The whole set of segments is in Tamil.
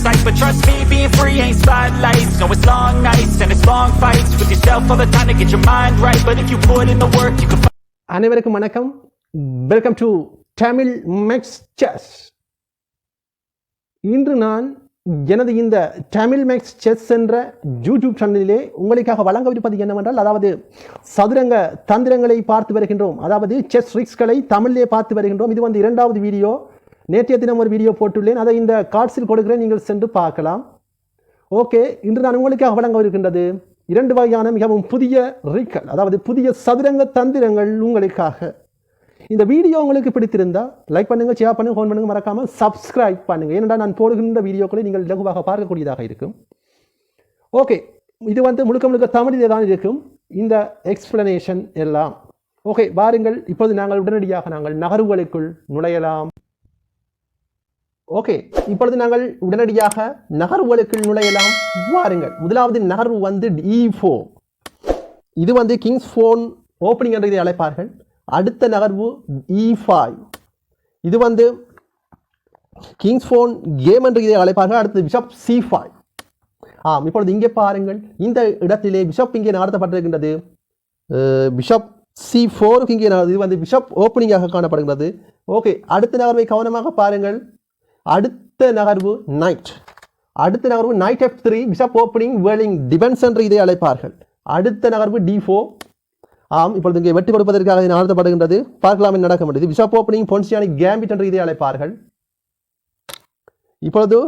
sight. But trust me, being free ain't spotlights. No, it's long nights and it's long fights with yourself all the time to get your mind right. But if you put in the work, you can. அனைவருக்கும் வணக்கம். Welcome to Tamil Max Chess. இன்று நான் எனது இந்த தமிழ் மேக்ஸ் செஸ் என்ற யூடியூப் சேனலிலே உங்களுக்காக வழங்கவிருப்பது என்னவென்றால், அதாவது சதுரங்க தந்திரங்களை பார்த்து வருகின்றோம். அதாவது செஸ் ட்ரிக்ஸ்களை தமிழிலே பார்த்து வருகின்றோம். இது வந்து இரண்டாவது வீடியோ. நேற்றைய தினம் ஒரு வீடியோ போட்டுள்ளேன், அதை இந்த கார்ட்ஸில் கொடுக்கிறேன், நீங்கள் சென்று பார்க்கலாம். ஓகே, இன்று நான் உங்களுக்காக வழங்கவிருக்கின்றது இரண்டு வகையான மிகவும் புதிய ட்ரிக்கள், அதாவது புதிய சதுரங்க தந்திரங்கள் உங்களுக்காக. இந்த வீடியோ உங்களுக்கு பிடித்திருந்தா லைக் பண்ணுங்க, ஷேர் பண்ணுங்க, ஃபோன் பண்ணுங்க, மறக்காம சப்ஸ்கிரைப் பண்ணுங்க. ஏனென்றால் நான் போடுகின்ற வீடியோக்களை நீங்கள் இலகுவாக பார்க்கக்கூடியதாக இருக்கும். ஓகே, இது வந்து முழுக்க தமிழிலே தான் இருக்கும் இந்த எக்ஸ்பிளனேஷன் எல்லாம். ஓகே, வாருங்கள், இப்போது நாங்கள் உடனடியாக நகர்வுகளுக்குள் நுழையலாம். ஓகே, இப்பொழுது நாங்கள் உடனடியாக நகர்வுகளுக்குள் நுழையலாம். வாருங்கள். முதலாவது நகர்வு வந்து E4. இது வந்து கிங்ஸ் ஃபோன் ஓப்பனிங் என்று இதை அழைப்பார்கள். அடுத்த நகர்வு E5. இது வந்து கிங்ஸ் ஃபோன் கேம் என்று இதை அழைப்பார்கள். அடுத்து பிஷப் C5. இப்பொழுது இங்கே பாருங்கள், இந்த இடத்திலே பிஷப் இங்கே நகர்த்தப்பட்டிருக்கின்றது. பிஷப் C4க்கு இங்கே இது வந்து பிஷப் ஓப்பனிங்காக காணப்படுகிறது. ஓகே, அடுத்த நகர்வை கவனமாக பாருங்கள். அடுத்த நகர்வு நைட். அடுத்த நகர்வு night F3, bishop opening whirling defence என்று இதை அழைப்பார்கள். அடுத்த நகர்வு D4. இப்பொழுது இங்கே வெற்றி கொடுப்பதற்காக இது நகர்த்தப்படுகின்றது. பார்க்கலாம் என்ன நடக்க முடியுது. பிஷப் ஓப்பனிங் பொன்சியானிக் கேம்பிட் என்று இதை அழைப்பார்கள். இப்பொழுது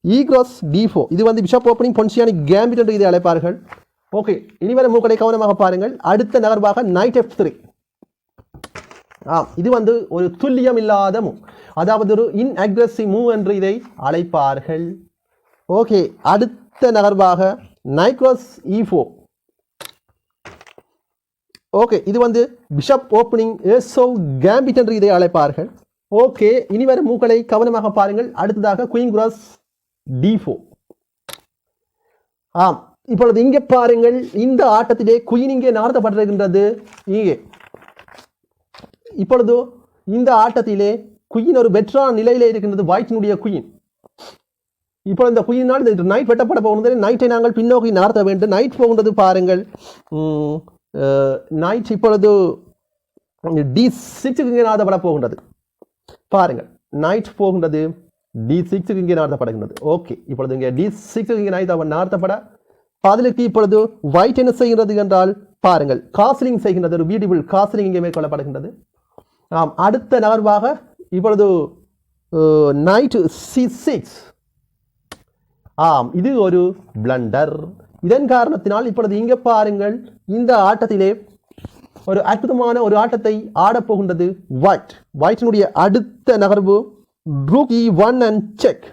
E cross D4. இது வந்து பிஷப் ஓப்பனிங் பொன்சியானிக் கேம்பிட் என்று இதை அழைப்பார்கள். ஓகே, இனிவரை மூக்களை கவனமாக பாருங்கள். அடுத்த நகர்வாக நைட் F3. இது வந்து ஒரு துல்லியம் இல்லாத மூவ், அதாவது ஒரு இன்அக்ரெசிவ் மூவ் என்று இதை அழைப்பார்கள். ஓகே, அடுத்த நகர்வாக நைட் கிராஸ் E4. ஓகே, இது வந்து பிஷப் ஓப்பனிங் ஏசோ கேம்பிட் என்று இதை அழைப்பார்கள். ஓகே, இனிவரும் மூக்களை கவனமாக பாருங்கள். அடுத்ததாக குயின் கிராஸ் D4. இப்பொழுது இங்கே பாருங்கள், இந்த ஆட்டத்திலே குயின் இங்கே நகர்த்தப்பட்டிருக்கின்றது. இங்கே இப்பொழுது இந்த ஆட்டத்திலே குயின் ஒரு வெற்றான நிலையிலே இருக்கின்றது, ஒயிட்டினுடைய குயின். இப்பொழுது இந்த குயினால் இந்த நைட் வெட்டப்பட போகின்றது. நைட்டை நாங்கள் பின்னோக்கி நகர்த்த வேண்டும். நைட் போகின்றது பாருங்கள். நைட் இப்பொழுது D6க்கு இங்கே நகர்த்தப்பட போகின்றது. பாருங்கள், நைட் போகின்றது D6க்கு இங்கே நகர்த்தப்படுகின்றது. ஓகே, இப்பொழுது இங்கே D6க்கு இங்கே நகர்த்தப்பட பதிலுக்கு இப்பொழுது ஒயிட் என்ன செய்கிறது என்றால் பாருங்கள், காஸ்லிங் செய்கின்றது. ஒரு பியூட்டிஃபுல் காஸ்லிங் இங்கே மேற்கொள்ளப்படுகின்றது. அடுத்த நகர்வாக இப்பொழுது நைட் C6. இது ஒரு பிளண்டர். இதன் காரணத்தினால் இப்பொழுது இங்கே பாருங்கள், இந்த ஆட்டத்திலே ஒரு அற்புதமான ஒரு ஆட்டத்தை ஆடப்போகின்றது ஒயிட். ஒயிட்டினுடைய அடுத்த நகர்வு ரூக் E1 அண்ட் செக்.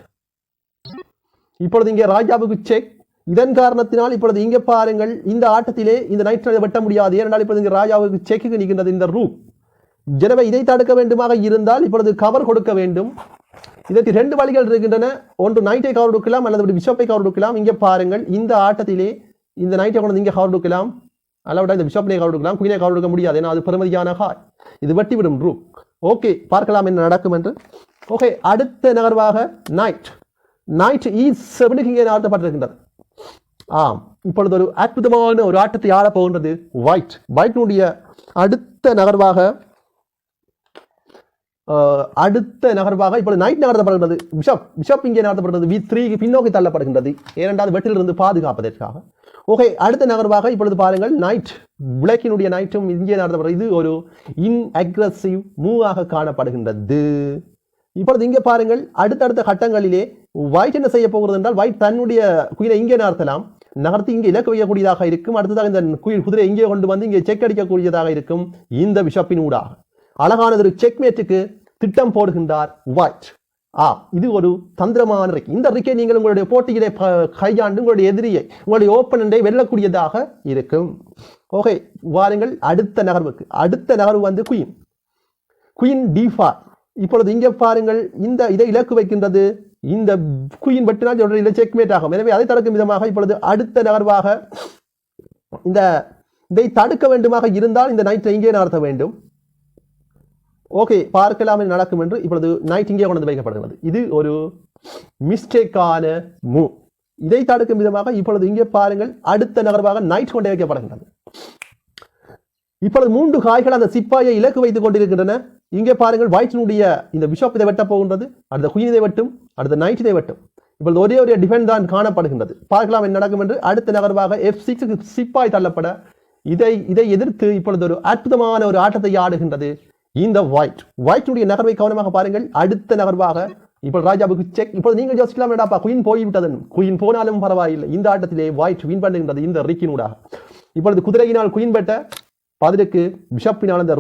இப்பொழுது இங்கே ராஜாவுக்கு செக். இதன் காரணத்தினால் இப்பொழுது இங்கே பாருங்கள், இந்த ஆட்டத்திலே இந்த நைட் வெட்ட முடியாது. ஏனென்றால் இப்பொழுது இங்கே ராஜாவுக்கு செக்கு நிற்கின்றது இந்த ரூக். எனவே இதை தடுக்க வேண்டுமாக இருந்தால் இப்பொழுது கவர் கொடுக்க வேண்டும். இதற்கு ரெண்டு வழிகள் இருக்கின்றன. ஒன்று நைட்டை கவர் கொடுக்கலாம், அல்லது பிஷப்பை கவர் கொடுக்கலாம். இங்கே பாருங்கள், இந்த ஆட்டத்திலே இந்த நைட்டை கொண்டு இங்கே கவர் கொடுக்கலாம், அல்லது இந்த பிஷப்னை கவர் கொடுக்கலாம். குயினை கவர் கொடுக்க முடியாது, ஏன்னா அது பெருமதியான ஹாய். இது வெட்டிவிடும் ரூக். ஓகே, பார்க்கலாம் என்ன நடக்கும் என்று. ஓகே, அடுத்த நகர்வாக நைட் E7க்கு இங்கே நகர்த்தப்பட்டிருக்கின்றது. இப்பொழுது ஒரு அற்புதமான ஒரு ஆட்டத்தை ஆட போகின்றது ஒயிட்டினுடைய அடுத்த நகர்வாக இப்பொழுது நைட் நகர்த்தப்படுகிறது. பிஷப் இங்கே நகர்த்தப்படுகிறது. V3க்கு பின்னோக்கி தள்ளப்படுகின்றது, ஏனென்றால் வெட்டிலிருந்து பாதுகாப்பதற்காக. ஓகே, அடுத்த நகர்வாக இப்பொழுது பாருங்கள், நைட் பிளாக்கினுடைய நைட்டும் இங்கே நகர்த்தப்படுகிறது. இது ஒரு இன்அக்ரெசிவ் மூவாக காணப்படுகின்றது. இப்பொழுது இங்கே பாருங்கள், அடுத்தடுத்த கட்டங்களிலே ஒயிட் என்ன செய்ய போகிறது என்றால், ஒயிட் தன்னுடைய குயினை இங்கே நகர்த்தலாம், நகர்த்தி இங்கே இலக்கு வைக்கக்கூடியதாக இருக்கும். அடுத்ததாக இந்த குதிரை இங்கே கொண்டு வந்து இங்கே செக் அடிக்கக்கூடியதாக இருக்கும். இந்த பிஷப்பின் ஊடாக அழகானது ஒரு செக்மேட்டுக்கு திட்டம் போடுகின்றார் ஒயிட். இது ஒரு தந்திரமான ரிக். இந்த ரிக்கை நீங்கள் உங்களுடைய போட்டியிலே கையாண்டு உங்களுடைய எதிரியை, உங்களுடைய ஓப்பனண்டை வெல்லக்கூடியதாக இருக்கும். ஓகே, வாருங்கள் அடுத்த நகர்வுக்கு. அடுத்த நகர்வு வந்து குயின் D5. இப்பொழுது இங்கே பாருங்கள், இந்த இதை இலக்கு வைக்கின்றது. இந்த குயின் வெட்டினால் இதை செக்மேட் ஆகும். எனவே அதை தடுக்கும் விதமாக இப்பொழுது அடுத்த நகர்வாக இந்த இதை தடுக்க வேண்டுமாக இருந்தால் இந்த நைட்டை இங்கே நகர்த்த வேண்டும். ஓகே, பார்க்கலாம் நடக்கும் என்று இப்பொழுது நைட் இங்கே கொண்டு வைக்கப்படுகிறது. இது ஒரு மிஸ்டேக்கான மூவ். இதை தடுக்கும் விதமாக இப்பொழுது இங்கே பாருங்கள் அடுத்த நகர்வாக நைட் கொண்டே வைக்கப்படுகின்றது. இப்பொழுது 3 காய்கள் அந்த சிப்பாயை இலக்கு வைத்துக் கொண்டிருக்கின்றன. இங்கே பாருங்கள் ஒயிட்டினுடைய இந்த பிஷப் இதை வெட்ட போகின்றது, அடுத்த குயின் இதை வெட்டும், அடுத்த நைட் இதை வெட்டும். இப்பொழுது ஒரே டிஃபெண்ட் தான் காணப்படுகின்றது. பார்க்கலாம் என்ன நடக்கும் என்று. அடுத்த நகர்வாக F6 சிப்பாய் தள்ளப்பட இதை எதிர்த்து இப்பொழுது ஒரு அற்புதமான ஒரு ஆட்டத்தை ஆடுகின்றது இந்த ஒயிட்டுடைய நகர்வை கவனமாக பாருங்கள். அடுத்த நகர்வாக இப்போ ராஜாவுக்கு செக். இப்போது நீங்கள் யோசிக்கலாம், என்னடாப்பா குயின் போய்விட்டது. குயின் போனாலும் பரவாயில்லை, இந்த ஆட்டத்திலே ஒயிட் வின் பண்ணுகின்றது இந்த ரிக்கினூடாக. இப்பொழுது குதிரையினால் குயின் வெட்ட, பதிலுக்கு பிஷப்பினால் அந்த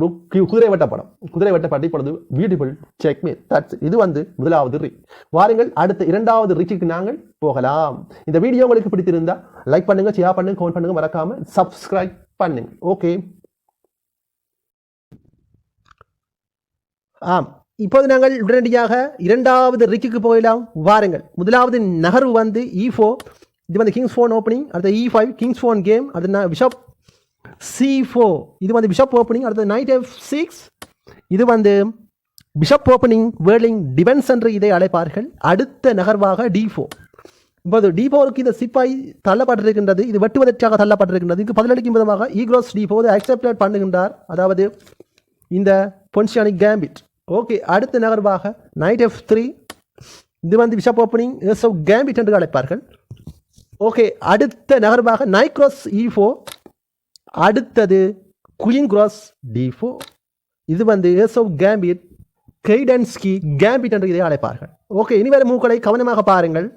குதிரை வெட்டப்படும். குதிரை வெட்டப்பட்டு இப்பொழுது பியூட்டிஃபுல் செக்மேட். இது முதலாவது ரிக். வாருங்கள் அடுத்த இரண்டாவது ரிக்கு நாங்கள் போகலாம். இந்த வீடியோ உங்களுக்கு பிடித்திருந்தா லைக் பண்ணுங்க, ஷேர் பண்ணுங்க, கமெண்ட் பண்ணுங்க, மறக்காம சப்ஸ்கிரைப் பண்ணுங்க. ஓகே, ஆம், இப்போது நாங்கள் உடனடியாக இரண்டாவது ரிக்கு போகலாம். வாருங்கள். முதலாவது நகர்வு E4. இது கிங்ஸ் 4 ஓப்பனிங். அடுத்த E5 கிங்ஸ் 4 கேம். அடுத்த பிஷப் C4. இது பிஷப் ஓப்பனிங். அடுத்த நைட் F6. இது பிஷப் ஓப்பனிங் வேர்லிங் டிஃபென்ஸ் என்று இதை அழைப்பார்கள். அடுத்த நகர்வாக D4. இப்போது D4க்கு இந்த சிப்பாய் தள்ளப்பட்டிருக்கின்றது. இது வெட்டுவதற்காக தள்ளப்பட்டிருக்கின்றது. இதுக்கு பதிலளிக்கும் விதமாக ஈக்ரோஸ் D4 அக்செப்ட் பண்ணுகின்றார். அதாவது இந்த பொன்சியானிக் கேம்பிட். ஓகே, அடுத்த நகர்வாக நைட் F3. இது பிஷப் ஓப்பனிங் கேம்பிட் என்று அழைப்பார்கள். ஓகே, அடுத்த நகர்வாக நைட் கிராஸ் E4. அடுத்தது குயின் கிராஸ் D4. இது கேம்பிட் கெய்டன்ஸ்கி கேம்பிட் என்று இதை அழைப்பார்கள். ஓகே, இனி வரும் மூக்களை கவனமாக பாருங்கள்.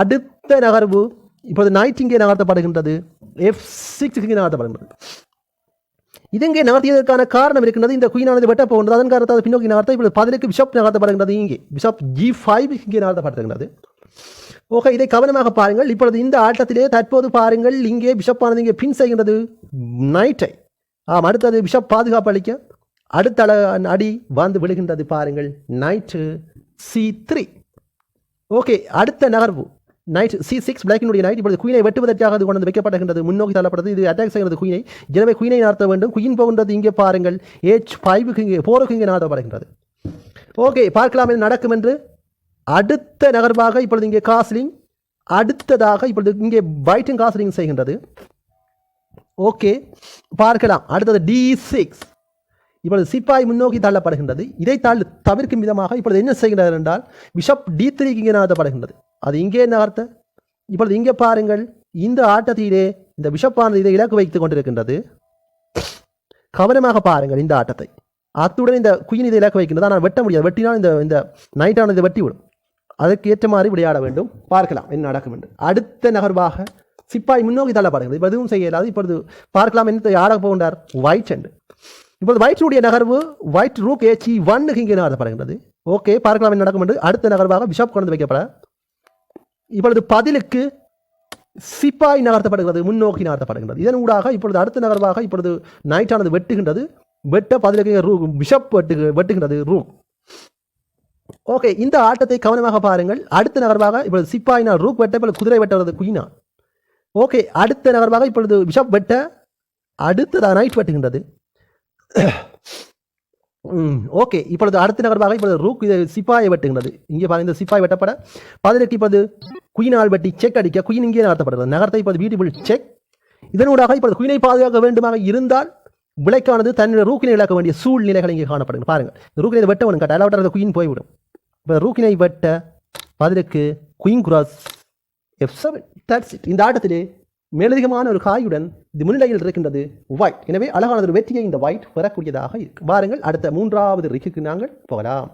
அடுத்த நகர்வு இப்போது நைட் இங்கே நகர்த்தப்படுகின்றது. F6 இங்கே நகர்த்தப்படுகின்றது. இது இங்கே நகர்த்தியதற்கான காரணம் இருக்கின்றது. இந்த குயினானது வெட்ட போகின்றது. அதன் காரணத்தை பின்னோக்கி நகர்த்த இப்போது பதிலுக்கு பிஷப் நகர்த்தப்படுகின்றது. இங்கே பிஷப் G5 இங்கே நகர்த்தப்படுகின்றது. ஓகே, இதை கவனமாக பாருங்கள். இப்பொழுது இந்த ஆட்டத்திலே தற்போது பாருங்கள், இங்கே பிஷப்பானது இங்கே பின் செய்கின்றது நைட்டை. அடுத்தது பிஷப் பாதுகாப்பு அளிக்க அடுத்த அடி விழுகின்றது. பாருங்கள், நைட்டு C3. ஓகே, அடுத்த நகர்வு நைட் C6 பிளாக்கினுடைய நைட். இப்பொழுது குயினை வெட்டுவதற்காக அது கொண்டு வைக்கப்படுகின்றது, முன்னோக்கி தள்ளப்படுறது. இது அட்டாக் செய்கிறது குயினை. எனவே குயினை நகர்த்த வேண்டும். குயின் போகின்றது. இங்கே பாருங்கள் H5 இங்கே 4 இங்கே நகர்த்தப்படுகின்றது. ஓகே, பார்க்கலாம் என்ன நடக்கும் என்று. அடுத்த நகர்வாக இப்பொழுது இங்கே காஸ்லிங். அடுத்ததாக இப்பொழுது இங்கே பைட்டும் காஸ்லிங் செய்கின்றது. ஓகே, பார்க்கலாம். அடுத்தது D6. இப்பொழுது சிப்பாய் முன்னோக்கி தள்ளப்படுகின்றது. இதை தவிர்க்கும் விதமாக இப்பொழுது என்ன செய்கிறார் என்றால் பிஷப் D3 இங்கே நகர்த்தப்படுகின்றது. அது இங்கே நகர்த்த இப்பொழுது இங்கே பாருங்கள், இந்த ஆட்டத்திலே இந்த பிஷப்பானது இதை இலக்கு வைத்துக் கொண்டிருக்கின்றது. கவனமாக பாருங்கள் இந்த ஆட்டத்தை. அத்துடன் இந்த குயின் இதை இலக்கு வைக்கின்றது. ஆனால் வெட்ட முடியாது. வெட்டினால் இந்த நைட்டானது இதை வெட்டிவிடும். அதற்கு ஏற்ற மாதிரி விளையாட வேண்டும். பார்க்கலாம் என்ன நடக்கும் என்று. அடுத்த நகர்வாக சிப்பாய் முன்னோக்கி தள்ளப்படுகிறது. இப்போ எதுவும் செய்ய இயலாது. இப்பொழுது பார்க்கலாம் என்ன ஆட போகின்றார் ஒயிட் என்று. இப்போது ஒயிட்டுடைய நகர்வு ஒயிட் ரூக் H1 இங்கே நகர்த்தப்படுகின்றது. ஓகே, பார்க்கலாம் என்ன நடக்கும் என்று. அடுத்த நகர்வாக பிஷப் கொண்டு வைக்கப்பட இப்பொழுது பதிலுக்கு சிப்பாய் நகர்த்தப்படுகிறது, முன்னோக்கி நகர்த்தப்படுகின்றது. இதன் ஊடாக இப்பொழுது அடுத்த நகர்வாக இப்பொழுது நைட்டானது வெட்டுகின்றது. வெட்ட பதிலுக்கு பிஷப் வெட்டுகின்றது ரூக். ஓகே, இந்த ஆட்டத்தை கவனமாக பாருங்கள். அடுத்த நகர்வாக இப்பொழுது சிப்பாயினால் ரூக் வெட்ட, இப்பொழுது குதிரை வெட்டுறது குயினா. ஓகே, அடுத்த நகர்வாக இப்பொழுது பிஷப் வெட்ட, அடுத்ததாக நைட் வெட்டுகின்றது. ஓகே, இப்பொழுது அடுத்த நகர்வாக இப்பொழுது ரூக் சிப்பாயை வெட்டுகின்றது. இங்கே பாருங்க, இந்த சிப்பாய் வெட்டப்பட பதிலுக்கு இப்பொழுது குயினால் வெட்டி செக் அடிக்க குயின் இங்கே நகர்த்தப்படுகிறது. நகர்த்தை இப்போது பியூட்டிஃபுல் செக். இதனூடாக இப்பொழுது குயினை பாதுகாக்க வேண்டுமாக இருந்தால் விலைக்கானது தன்னுடைய ரூக்கினை இழக்க வேண்டிய சூழ்நிலைகள் இங்கே காணப்படுங்க. பாருங்கள், இந்த ரூக்கினை வெட்ட வேணும் கட்ட அலாவிட்ட குயின் போய்விடும். இப்போ ரூக்கினை வெட்ட பதிலுக்கு குயின் கிராஸ் F7. இந்த ஆட்டத்திலே மேலதிகமான ஒரு காயுடன் இது முன்னிலையில் இருக்கின்றது ஒயிட். எனவே அழகான ஒரு வெற்றியை இந்த ஒயிட் பெறக்கூடியதாக இருக்கு. வாருங்கள் அடுத்த மூன்றாவது ரிக்கு நாங்கள் போகலாம்.